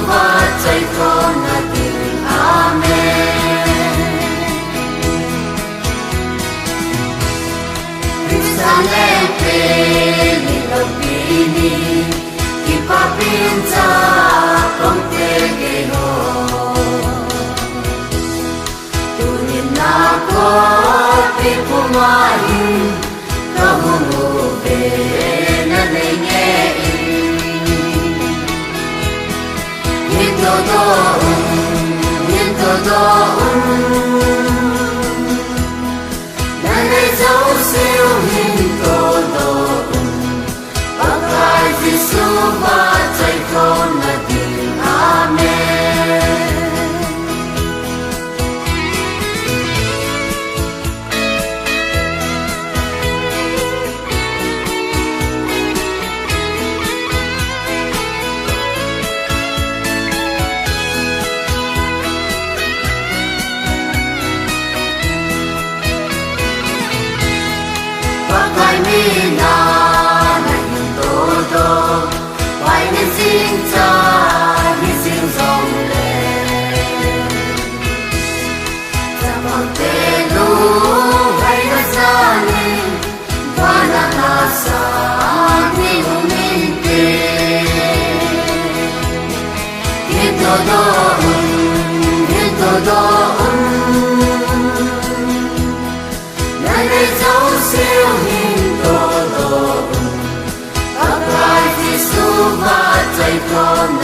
va chạy con là tình Amen. Jerusalem pe ni lopini ki papincha con te ge ho. Tu ni na ko pi pumai ka mu ve na ne nge. Nanay dấu siêu hình tô tô Bác ai Giêsu và chạy con là tình Amen. Mi na na yung todo, why na sing cha ni sing song le. Sa monte lu hay na sa ni, wala na sa ni huminte. Yin todo, nanay dấu siêu hình. Và chạy con